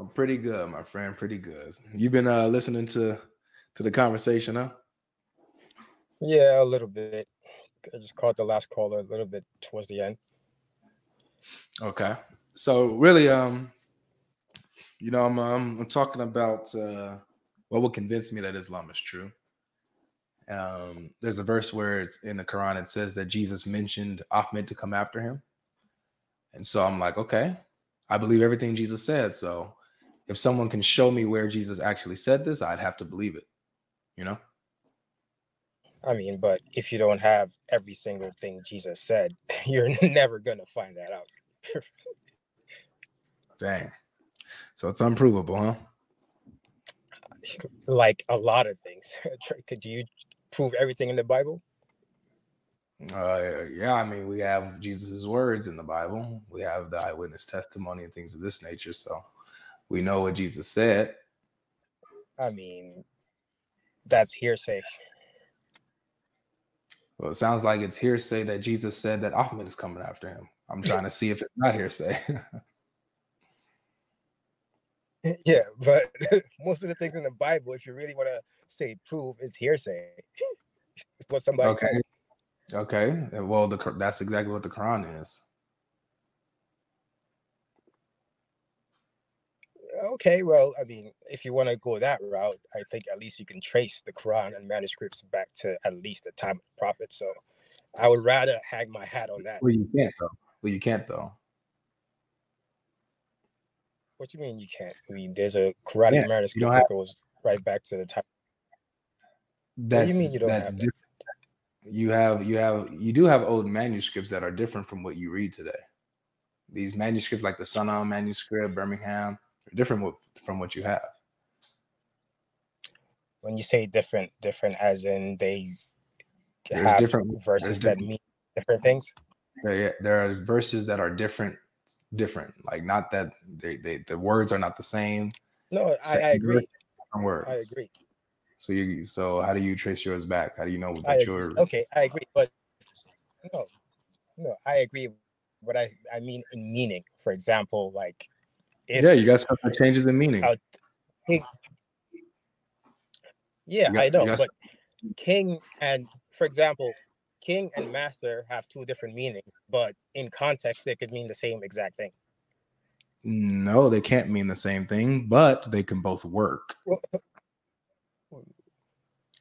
I'm pretty good, my friend. Pretty good. You've been listening to the conversation, huh? Yeah, a little bit. I just caught the last caller a little bit towards the end. Okay. So really, I'm talking about what would convince me that Islam is true. There's a verse where it's in the Quran. It says that Jesus mentioned Ahmed to come after him, and so I'm like, okay, I believe everything Jesus said. So if someone can show me where Jesus actually said this, I'd have to believe it. You know? I mean, but if you don't have every single thing Jesus said, you're never gonna find that out. Dang. So it's unprovable, huh? Like a lot of things. Could you prove everything in the Bible? Yeah, I mean, we have Jesus's words in the Bible. We have the eyewitness testimony and things of this nature. So we know what Jesus said. I mean, that's hearsay. Well, it sounds like it's hearsay that Jesus said that Ahmed is coming after him. I'm trying to see if it's not hearsay. Yeah, but most of the things in the Bible, if you really want to say proof, is hearsay. It's what somebody Okay. said. Okay. Well, that's exactly what the Quran is. Okay, well, I mean, if you want to go that route, I think at least you can trace the Quran and manuscripts back to at least the time of the Prophet. So I would rather hang my hat on that. Well, you can't though. Well, you can't though. What you mean you can't? I mean, there's a Quranic Yeah, you don't manuscript have. that goes right back to the time. What do you mean you don't That's have that? different. You do have old manuscripts that are different from what you read today. These manuscripts, like the Sanaa manuscript, Birmingham, are different from what you have. When you say different as in they There's have different. verses There's that different. mean different things. There are verses that are different. Like not that the words are not the same. No, I Same verse, agree. different I words. agree. So how do you trace yours back? How do you know I that agree. you're? Okay, I agree. But no, I agree. What I mean in meaning. For example, like Yeah, you if got stuff that changes in meaning. a king, yeah, I You know, got but king and, for example, king and master have two different meanings, but in context they could mean the same exact thing. No, they can't mean the same thing, but they can both work. Well,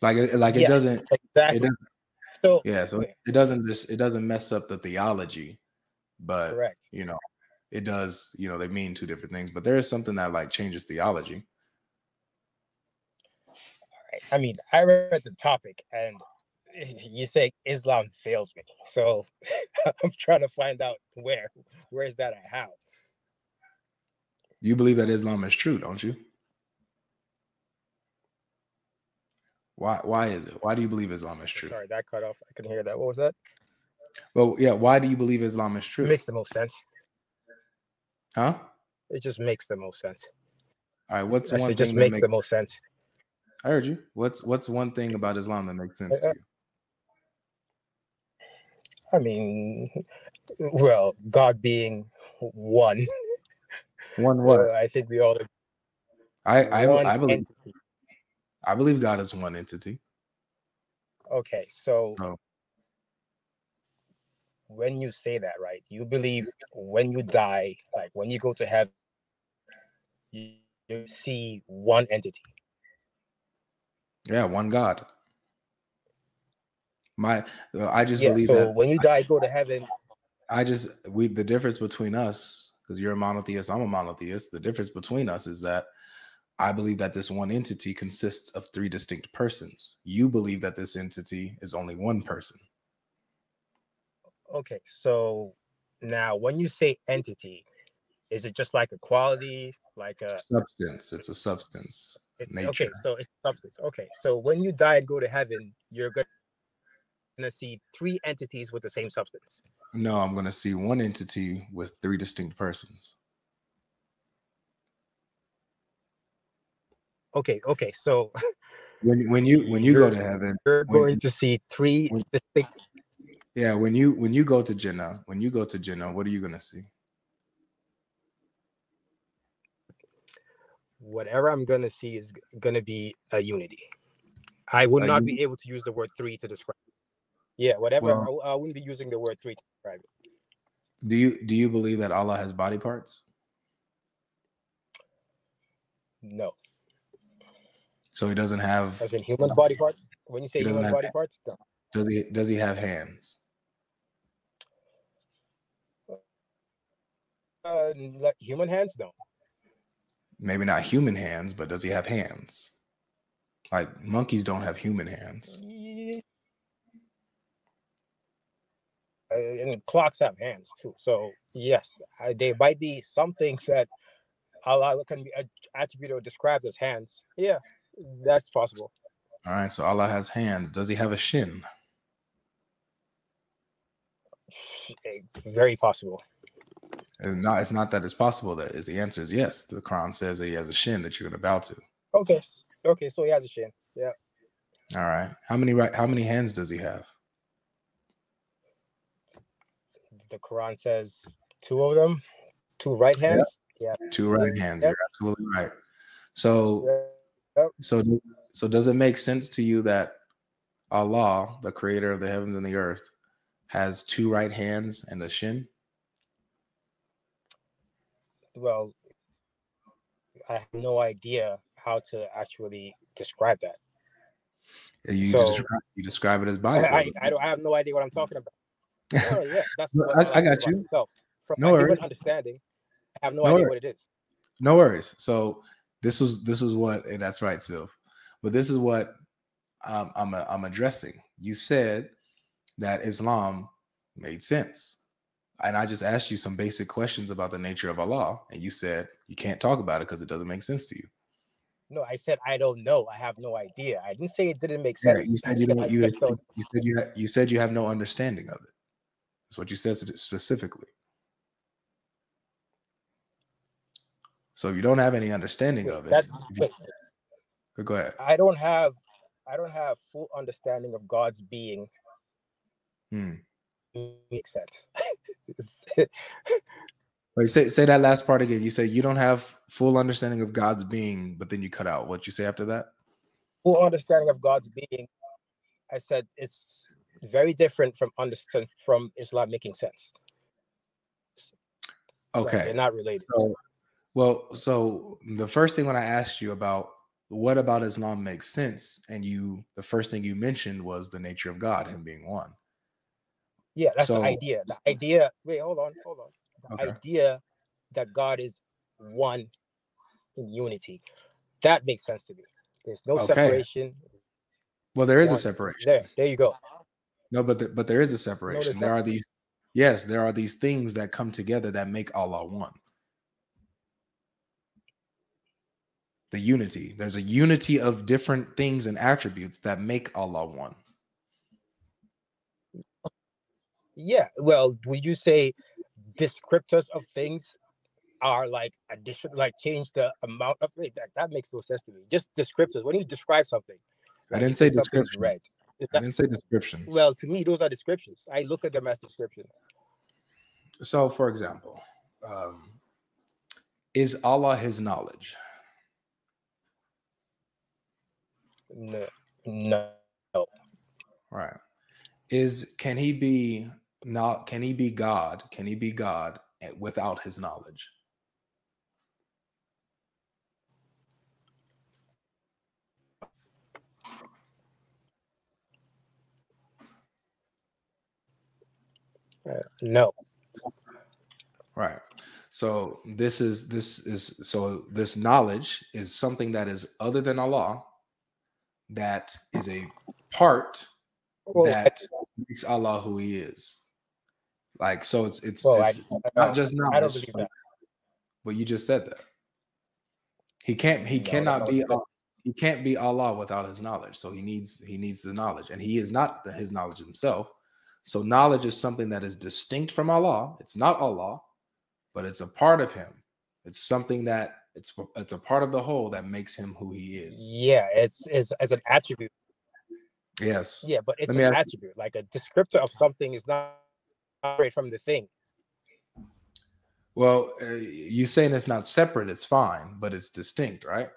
Like it yes, doesn't. It exactly. doesn't. So Yeah, so it doesn't mess up the theology, but correct. it does. They mean two different things, but there is something that like changes theology. Right. I mean, I read the topic and you say Islam fails me. So I'm trying to find out where's that and how. You believe that Islam is true, don't you? Why is it? Why do you believe Islam is true? Sorry, that cut off. I couldn't hear that. What was that? Well, yeah. Why do you believe Islam is It true? makes the most sense. Huh? It just makes the most sense. All right. What's I one said, just thing that makes makes? the most sense. I heard you. What's one thing about Islam that makes sense to you? I mean, well, God being one. One what? I think we all agree. I believe Entity. I believe God is one entity. Okay, so Oh. when you say that, right, you believe when you die, like when you go to heaven, you see one entity. Yeah, one God. I just Yeah, believe so that when you die, go to heaven. the difference between us, because you're a monotheist, I'm a monotheist. The difference between us is that I believe that this one entity consists of three distinct persons. You believe that this entity is only one person. Okay, so now when you say entity, is it just like a quality, like a Substance. It's a substance. Nature. okay, so it's substance. Okay, so when you die and go to heaven, you're gonna see three entities with the same substance. No, I'm going to see one entity with three distinct persons. Okay, so When you go to heaven, you're going to see three distinct. Yeah, when you go to Jannah, what are you going to see? Whatever I'm gonna see is gonna be a unity. I would not You, be able to use the word three to describe it. Yeah, whatever. well, I wouldn't be using the word three to describe it. do you believe that Allah has body parts? No. So he doesn't have. As in human body parts? When you say He doesn't human have. body parts, no. Does he have hands? Like human hands, no. Maybe not human hands, but does he have hands? Like monkeys don't have human hands. Yeah. And clocks have hands too. So yes, they might be something that Allah can be attributed or described as hands. Yeah, that's possible. All right, so Allah has hands. Does he have a shin? Very possible. And no, it's not that it's possible. That is the answer is yes. The Quran says that he has a shin that you're going to bow to. Okay. Okay. So he has a shin. Yeah. All right. How many hands does he have? The Quran says two of them, two right hands. Yeah. Two right hands. Yep. You're absolutely right. So, Yep. so does it make sense to you that Allah, the creator of the heavens and the earth, has two right hands and a shin? Well, I have no idea how to actually describe that. You describe it as body. I have no idea what I'm talking about. Oh yeah, that's what I got you. From No my worries. human understanding, I have no idea what it is. No worries. So this was what, and that's right, Sylv. But this is what I'm addressing. You said that Islam made sense, and I just asked you some basic questions about the nature of Allah, and you said you can't talk about it because it doesn't make sense to you. No, I said I don't know. I have no idea. I didn't say it didn't make sense. Yeah, you said you have no understanding of it. That's what you said specifically. So if you don't have any understanding of it, go ahead. I don't have full understanding of God's being. Makes sense. Wait, say that last part again. You say you don't have full understanding of God's being, but then you cut out. What you say after that? Full understanding of God's being. I said it's very different from Islam making sense. Okay, they're not related. So the first thing when I asked you about what about Islam makes sense, and the first thing you mentioned was the nature of God, him being one. Yeah, that's the idea. The idea. Wait, hold on. The idea that God is one in unity. That makes sense to me. There's no separation. Well, there is a separation. There you go. No, but there is a separation. There are these things that come together that make Allah one. The unity. There's a unity of different things and attributes that make Allah one. Yeah. Well, would you say descriptors of things are like addition, like change the amount of that makes no sense to me. Just descriptors. When you describe something, I didn't say description. Red. I didn't say descriptions. Well, to me, those are descriptions. I look at them as descriptions. So, for example, is Allah His knowledge? No. Right. Can he be God? Can he be God without His knowledge? No. Right. So this knowledge is something that is other than Allah, that is a part that makes Allah who He is. Like, so it's not just knowledge. I don't believe that. But you just said that. He can't be Allah without His knowledge. So he needs the knowledge, and He is not His knowledge Himself. So knowledge is something that is distinct from Allah. It's not Allah, but it's a part of Him. It's something that it's a part of the whole that makes Him who He is. Yeah, it's as an attribute. Yes. Yeah, but it's an attribute. Like a descriptor of something is not separate from the thing. Well, you saying it's not separate, it's fine, but it's distinct, right?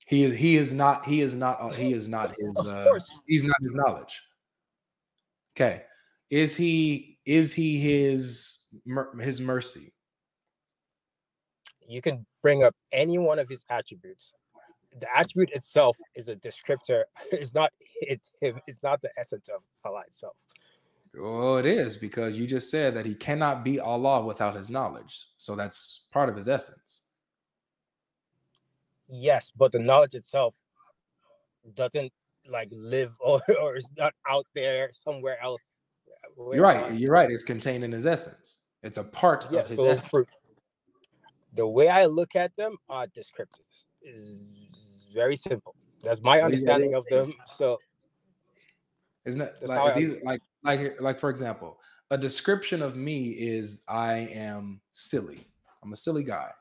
He is not his Of course. he's not his knowledge. Okay. Is he his mercy? You can bring up any one of his attributes. The attribute itself is a descriptor. It's not him. It's not the essence of Allah itself. Well, it is, because you just said that he cannot be Allah without his knowledge. So that's part of his essence. Yes, but the knowledge itself doesn't like live or is not out there somewhere else. You're right. You're right. It's contained in his essence. It's a part of his essence. The way I look at them are descriptive. Is very simple. That's my understanding of them. So isn't it like these, like for example, a description of me is I am silly. I'm a silly guy.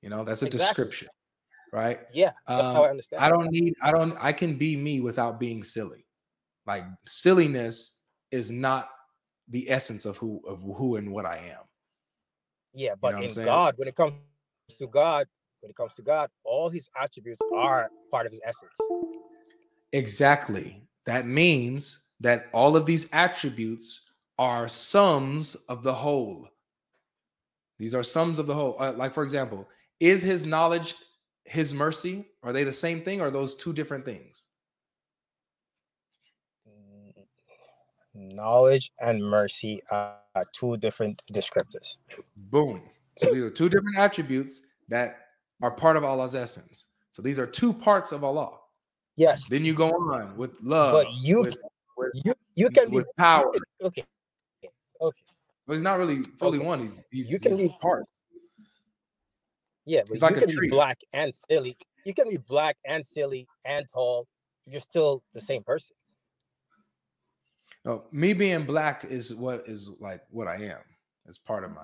You know, that's a description, right? Yeah, that's how I understand. I can be me without being silly. Like silliness is not the essence of who and what I am. Yeah, but in God, when it comes to God, all his attributes are part of his essence. Exactly. That means that all of these attributes are sums of the whole. These are sums of the whole. Like, for example, is his knowledge his mercy? Are they the same thing, or are those two different things? Knowledge and mercy are two different descriptors. Boom. So these are two different attributes that are part of Allah's essence. So these are two parts of Allah. Yes. Then you go on with love. But you can with be power. Okay. Well, he's not really fully one. He's parts. Yeah, but like you can be black and silly. You can be black and silly and tall. You're still the same person. No, me being black is what I am. It's part of my,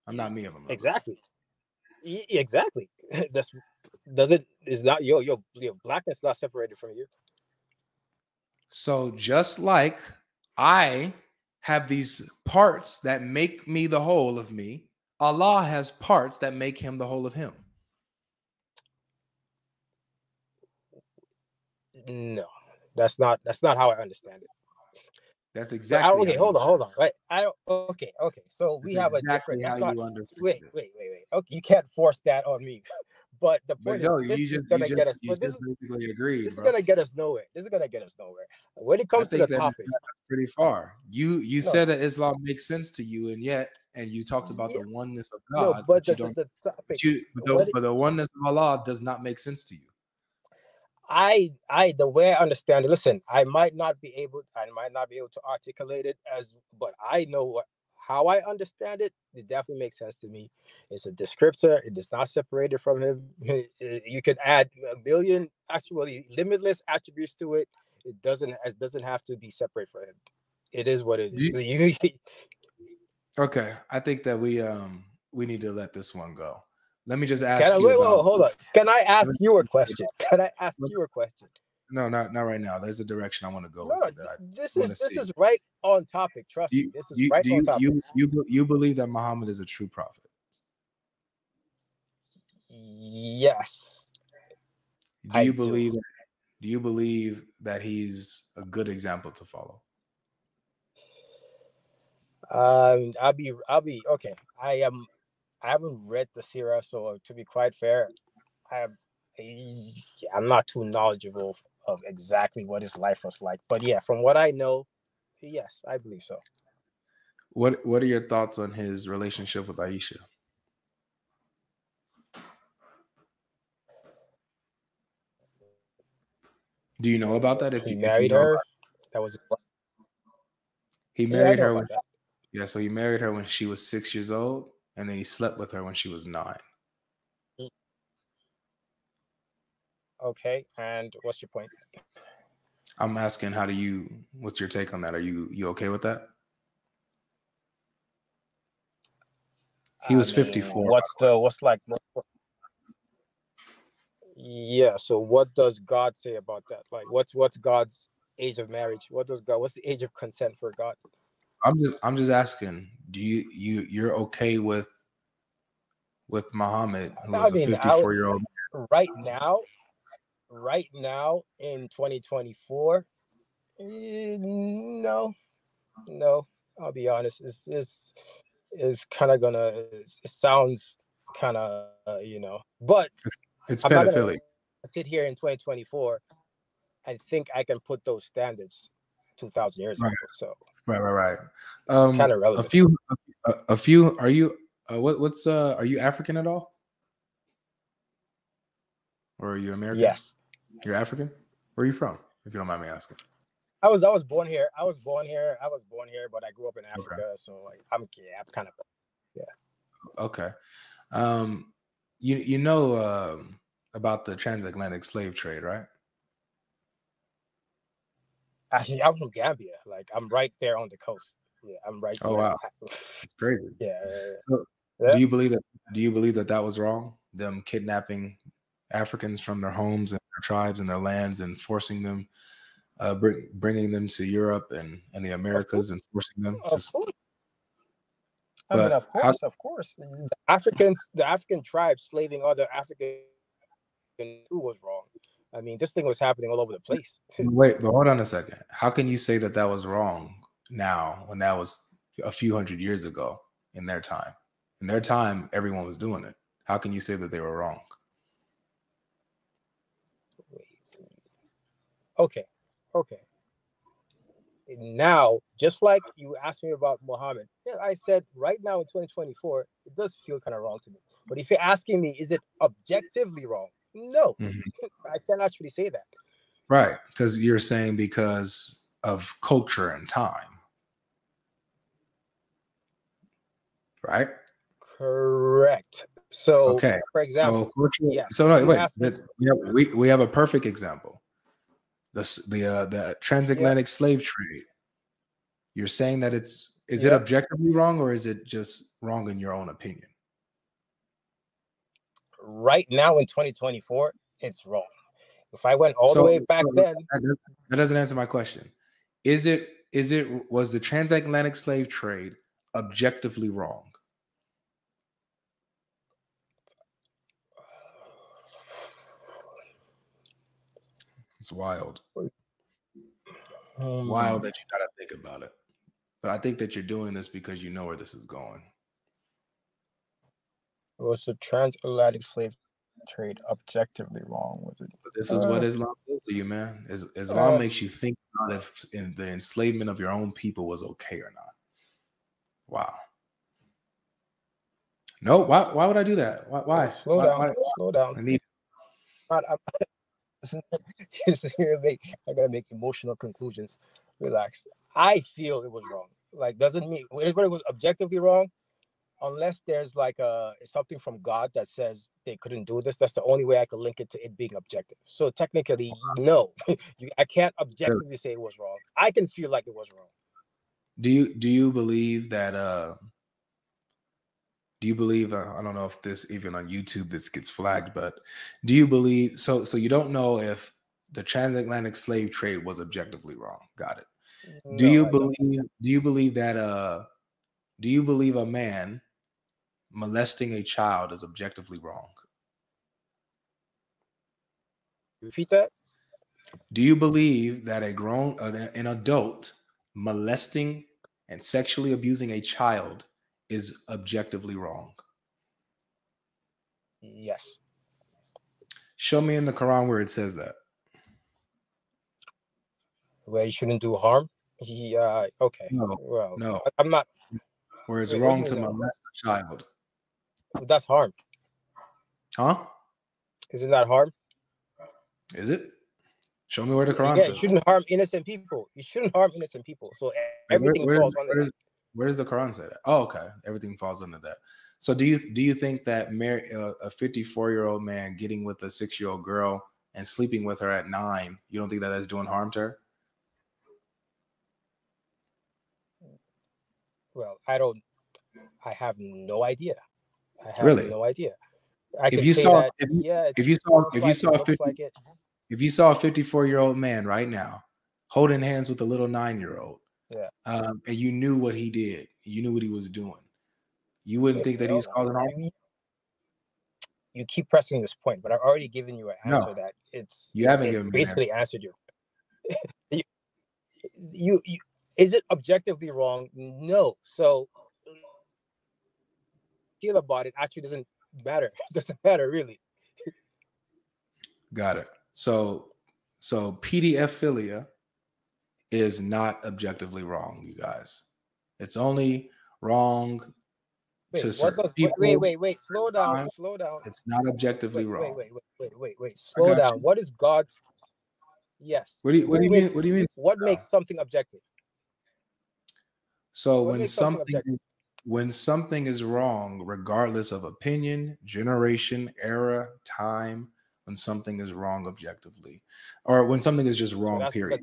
I'm not me of a mother. Exactly. Exactly. Is not your blackness not separated from you. So just like I have these parts that make me the whole of me, Allah has parts that make him the whole of him. No, that's not how I understand it. That's exactly. Okay, hold on. Right. Okay. So we have exactly a different. How you understand. Wait. Okay, you can't force that on me. But the point is, this is gonna get us. You just basically agreed. This is gonna get us nowhere. When it comes to the topic, pretty far. You said that Islam makes sense to you, and you talked about the oneness of God. No, but the topic, but the oneness of Allah does not make sense to you. The way I understand it, listen, I might not be able to articulate it but I know how I understand it. It definitely makes sense to me. It's a descriptor. It is not separated from him. You could add a million, actually limitless attributes to it. It doesn't have to be separate from him. It is what it is. Okay, I think that we need to let this one go. Let me just ask you. Hold on. Can I ask you a question? No, not right now. There's a direction I want to go. No, this is right on topic. Trust me. This is right on topic. You believe that Muhammad is a true prophet? Yes. Do you believe that he's a good example to follow? I'll be okay. I haven't read the Sirah, so to be quite fair, I'm not too knowledgeable of exactly what his life was like. But yeah, from what I know, yes, I believe so. What are your thoughts on his relationship with Aisha? Do you know about that? If he married her, that was. He married her. Yeah, so he married her when she was 6 years old, and then he slept with her when she was 9. Okay, and what's your point? I'm asking, what's your take on that? Are you okay with that? He was 54. Yeah, so what does God say about that? Like what's God's age of marriage? What's the age of consent for God? I'm just asking. Do you're okay with Muhammad, who is a 54-year-old? Right now in 2024, no. I'll be honest. It's kind of gonna. It sounds kind of but it's pedophilia. Sit here in 2024 and think I can put those standards 2,000 years ago. So right. It's kind of relevant. A few. Are you are you African at all, or are you American? Yes. You're African. Where are you from, if you don't mind me asking? I was born here. But I grew up in Africa, okay. So like I'm kind of Okay. You know about the transatlantic slave trade, right? Actually, I'm from Gambia. Like I'm right there on the coast. Yeah, I'm right there. Oh wow, it's crazy. Yeah. So, do you believe that was wrong? Them kidnapping Africans from their homes and their tribes and their lands and forcing them, bringing them to Europe and the Americas and forcing them to. I mean, of course. The African tribes slaving other African who was wrong. I mean, this thing was happening all over the place. Wait, but hold on a second. How can you say that was wrong now when that was a few hundred years ago in their time? In their time, everyone was doing it. How can you say that they were wrong? Okay. Now, just like you asked me about Muhammad, I said right now in 2024, it does feel kind of wrong to me. But if you're asking me, is it objectively wrong? No, I can't actually say that. Right, because you're saying because of culture and time, right? Correct. So, okay. For example, we have a perfect example. The transatlantic slave trade. You're saying that is it objectively wrong, or is it just wrong in your own opinion? Right now in 2024, it's wrong. If I went all the way back then, that doesn't answer my question. Was the transatlantic slave trade objectively wrong? It's wild. Wild that you gotta think about it. But I think that you're doing this because you know where this is going. Was the transatlantic slave trade objectively wrong with it? But this is what Islam does to you, man. Islam makes you think about if the enslavement of your own people was okay or not. Wow. No, why would I do that? Why? Slow down. I need. I gotta make emotional conclusions. Relax. I feel it was wrong. Like, doesn't mean it was objectively wrong, unless there's like something from God that says they couldn't do this. That's the only way I could link it to it being objective. So technically, no, I can't objectively say it was wrong. I can feel like it was wrong. Do you believe that? Do you believe? I don't know if this even on YouTube this gets flagged, but do you believe? So you don't know if the transatlantic slave trade was objectively wrong. Got it. Do you believe that? Do you believe a man molesting a child is objectively wrong? Repeat that. Do you believe that an adult molesting and sexually abusing a child is objectively wrong? Yes. Show me in the Quran where it says that. Where you shouldn't do harm. Okay. No. I'm not. Where it's wrong to molest a child. That's harm. Huh? Isn't that harm? Is it? Show me where the Quran says. You shouldn't harm innocent people. You shouldn't harm innocent people. So everything falls under that. Where does the Quran say that? Oh, okay. Everything falls under that. So do you think that a 54-year-old man getting with a 6-year-old girl and sleeping with her at 9, you don't think that that's doing harm to her? Well, I have no idea. Really? No idea. If you saw a 54-year-old man right now holding hands with a little 9-year-old, Yeah. And you knew what he did. You knew what he was doing. You wouldn't think that he's causing harm? You keep pressing this point, but I've already given you an answer that you haven't given me basically answered you. you. Is it objectively wrong? No. So feel about it actually doesn't matter. It doesn't matter really. Got it. So pedophilia is not objectively wrong, you guys. It's only wrong to certain people. Wait. Slow down. It's not objectively wrong. Wait. Slow down. What is God's? Yes. What do you mean? What do you mean? What makes something objective? So when something is wrong, regardless of opinion, generation, era, time, when something is wrong objectively, or when something is just wrong, period.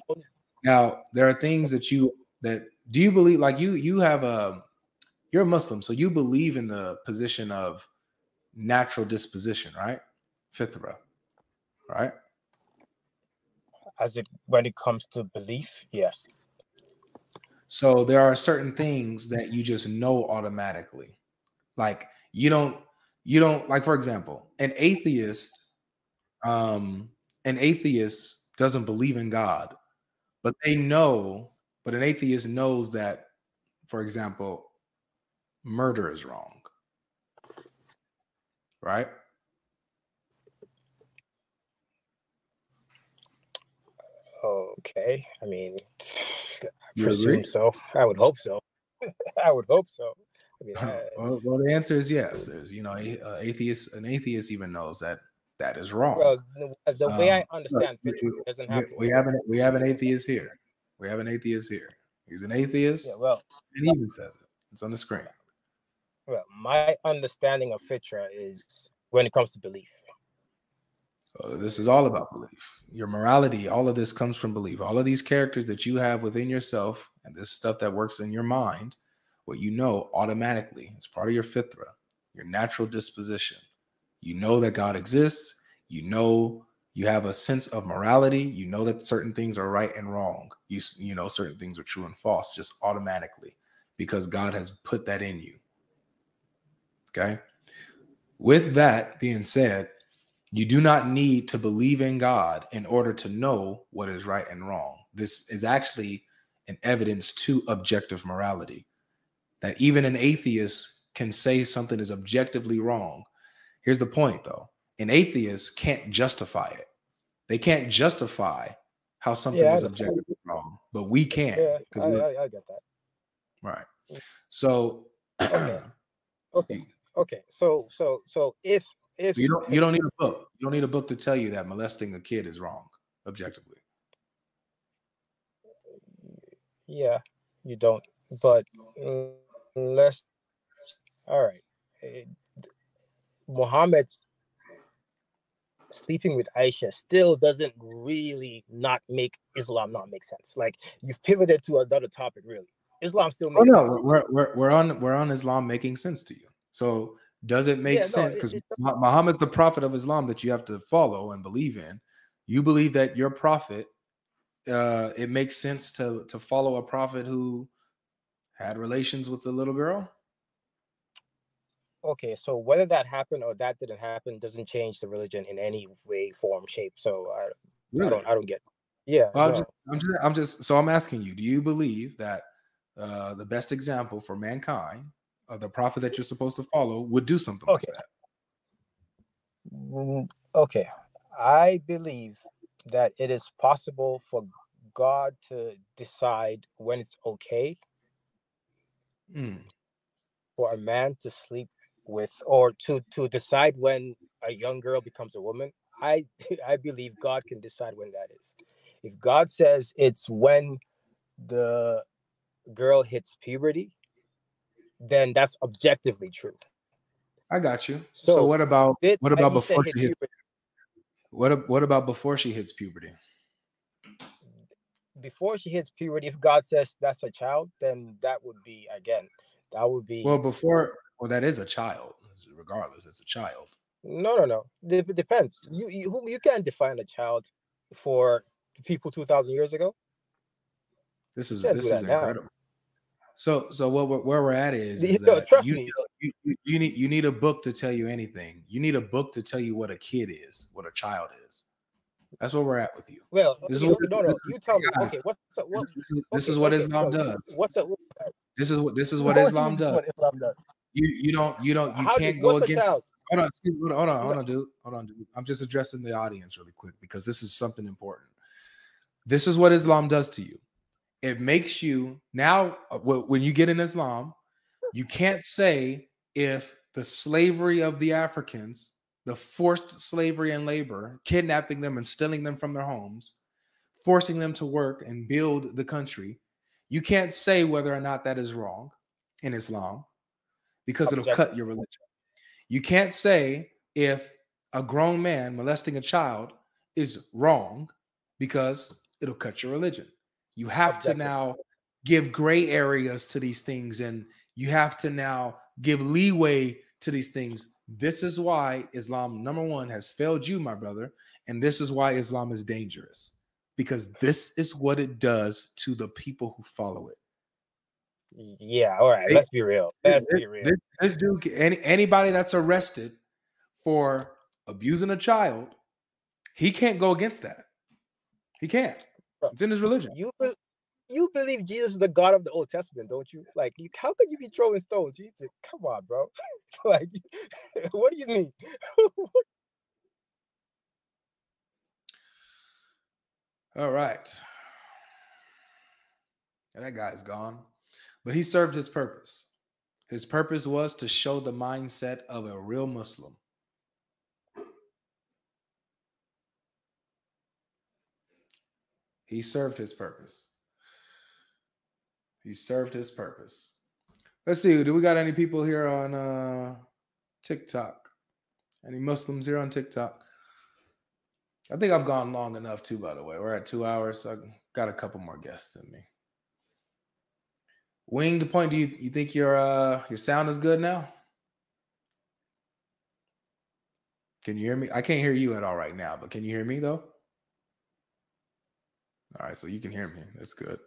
Now, there are things that do you believe, like you're a Muslim, so you believe in the position of natural disposition, right? Fitra, right? When it comes to belief, yes. So there are certain things that you just know automatically. Like you don't like, for example, an atheist doesn't believe in God, but an atheist knows that, for example, murder is wrong. Right? Okay. I mean, I presume so. I would hope so. I mean, well, the answer is yes. There's, an atheist even knows that is wrong. Well, the way I understand Fitra, it doesn't have to. We have an atheist here. We have an atheist here. He's an atheist. Yeah, well, and he even says it. It's on the screen. Well, my understanding of Fitra is when it comes to belief. This is all about belief. Your morality, all of this comes from belief. All of these characters that you have within yourself and this stuff that works in your mind, what you know automatically, it's part of your fitra, your natural disposition. You know that God exists. You know you have a sense of morality. You know that certain things are right and wrong. You know certain things are true and false just automatically because God has put that in you. Okay? With that being said, you do not need to believe in God in order to know what is right and wrong. This is actually an evidence to objective morality, that even an atheist can say something is objectively wrong. Here's the point, though. An atheist can't justify it. They can't justify how something is objectively wrong, but we can. Yeah, I get that. Right. So, okay. So if you don't need a book. You don't need a book to tell you that molesting a kid is wrong, objectively. Yeah, you don't. But all right. Muhammad's sleeping with Aisha still doesn't really not make Islam not make sense. Like you've pivoted to another topic, really. Islam still makes sense. We're on Islam making sense to you. So does it make sense? Because Muhammad's the prophet of Islam that you have to follow and believe in. You believe that your prophet, it makes sense to follow a prophet who had relations with the little girl? Okay, so whether that happened or that didn't happen doesn't change the religion in any way, form, shape. So I don't get. Yeah, well, I'm asking you: do you believe that the best example for mankind, the prophet that you're supposed to follow, would do something like that? Okay, I believe that it is possible for God to decide when it's okay for a man to sleep with, or to decide when a young girl becomes a woman. I believe God can decide when that is. If God says it's when the girl hits puberty, then that's objectively true. I got you. So what about before she hits puberty? What about before she hits puberty? Before she hits puberty, if God says that's a child, then that would be that is a child. Regardless, it's a child. No. It depends. You can't define a child for people 2,000 years ago. This is incredible. So where we're at is that trust me. You need a book to tell you anything. You need a book to tell you what a kid is, what a child is. That's where we're at with you. Well, you tell me. Okay, this is what Islam does. This is what Islam does. You can't go against. Hold on, dude. I'm just addressing the audience really quick because this is something important. This is what Islam does to you. It makes you now, when you get in Islam, you can't say if the slavery of the Africans, the forced slavery and labor, kidnapping them and stealing them from their homes, forcing them to work and build the country, you can't say whether or not that is wrong in Islam because it'll cut your religion. You can't say if a grown man molesting a child is wrong because it'll cut your religion. You have to now give gray areas to these things, and you have to now give leeway to these things. This is why Islam, number one, has failed you, my brother, and this is why Islam is dangerous, because this is what it does to the people who follow it. Yeah, all right, let's be real. This dude, anybody that's arrested for abusing a child, he can't go against that. He can't. It's in his religion. You believe Jesus is the God of the Old Testament, don't you? Like, how could you be throwing stones? Come on, bro. Like, what do you mean? All right. And that guy's gone. But he served his purpose. His purpose was to show the mindset of a real Muslim. He served his purpose. He served his purpose. Let's see. Do we got any people here on TikTok? Any Muslims here on TikTok? I think I've gone long enough too, by the way. We're at 2 hours, so I've got a couple more guests in me. Winged Point, do you think your sound is good now? Can you hear me? I can't hear you at all right now, but can you hear me though? All right, so you can hear me. That's good.